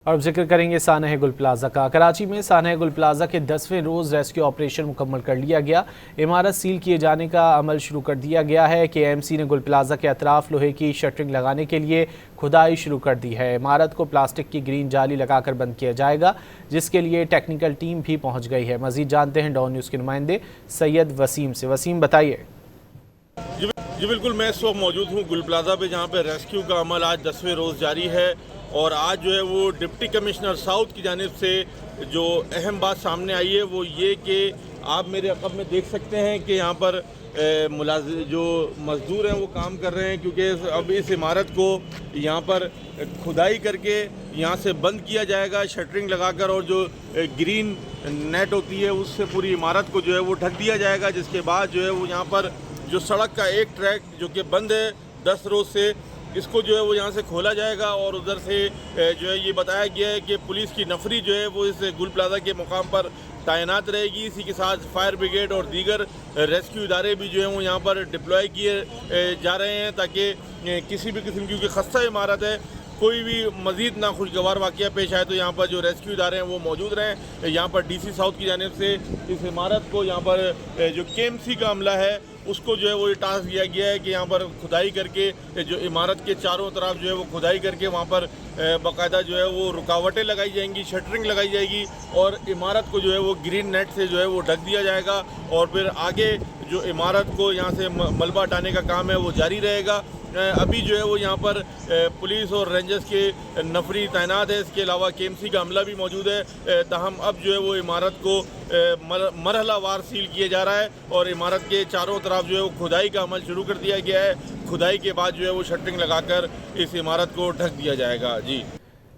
और अब जिक्र करेंगे सानह गुल प्लाजा का। कराची में सानह गुल प्लाजा के 10वें रोज़ रेस्क्यू ऑपरेशन मुकम्मल कर लिया गया। इमारत सील किए जाने का अमल शुरू कर दिया गया है। KMC ने गुल प्लाजा के अतराफ लोहे की शटरिंग लगाने के लिए खुदाई शुरू कर दी है। इमारत को प्लास्टिक की ग्रीन जाली लगाकर बंद किया जाएगा, जिसके लिए टेक्निकल टीम भी पहुँच गई है। मज़ीद जानते हैं डॉन न्यूज़ के नुमाइंदे सैयद वसीम से। वसीम, बताइए। जी बिल्कुल, मैं इस वक्त मौजूद हूँ गुल प्लाजा पे, जहाँ पे रेस्क्यू का अमल आज 10वें रोज़ जारी है। और आज जो है वो डिप्टी कमिश्नर साउथ की जानिब से जो अहम बात सामने आई है वो ये कि आप मेरे अक़ब में देख सकते हैं कि यहाँ पर जो मज़दूर हैं वो काम कर रहे हैं, क्योंकि अब इस इमारत को यहाँ पर खुदाई करके यहाँ से बंद किया जाएगा शटरिंग लगाकर, और जो ग्रीन नेट होती है उससे पूरी इमारत को जो है वो ढक दिया जाएगा। जिसके बाद जो है वो यहाँ पर जो सड़क का एक ट्रैक जो कि बंद है 10 रोज़ से, इसको जो है वो यहाँ से खोला जाएगा। और उधर से जो है ये बताया गया है कि पुलिस की नफरी जो है वो इस गुल प्लाजा के मुकाम पर तैनात रहेगी। इसी के साथ फायर ब्रिगेड और दीगर रेस्क्यू इदारे भी जो हैं वो यहाँ पर डिप्लॉय किए जा रहे हैं, ताकि किसी भी किस्म की, क्योंकि खस्ता इमारत है, कोई भी मज़ीद नाखुशगवार वाक़या पेश आए तो यहाँ पर जो रेस्क्यू इदारे हैं वो मौजूद रहें। यहाँ पर DC साउथ की जानिब से इस इमारत को, यहाँ पर जो KMC का अमला है उसको जो है वो ये टास्क दिया गया है कि यहाँ पर खुदाई करके जो इमारत के चारों तरफ जो है वो खुदाई करके वहाँ पर बाकायदा जो है वो रुकावटें लगाई जाएंगी, शटरिंग लगाई जाएगी, और इमारत को जो है वो ग्रीन नेट से जो है वो ढक दिया जाएगा। और फिर आगे जो इमारत को यहाँ से मलबा हटाने का काम है वो जारी रहेगा। अभी जो है वो यहाँ पर पुलिस और रेंजर्स के नफरी तैनात है। इसके अलावा KMC का अमला भी मौजूद है। ताहम अब जो है वो इमारत को मरहलावार सील किया जा रहा है, और इमारत के चारों तरफ जो है वो खुदाई का अमल शुरू कर दिया गया है। खुदाई के बाद जो है वो शटरिंग लगाकर इस इमारत को ढक दिया जाएगा। जी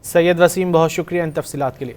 सैयद वसीम, बहुत शुक्रिया इन तफसीलात के लिए।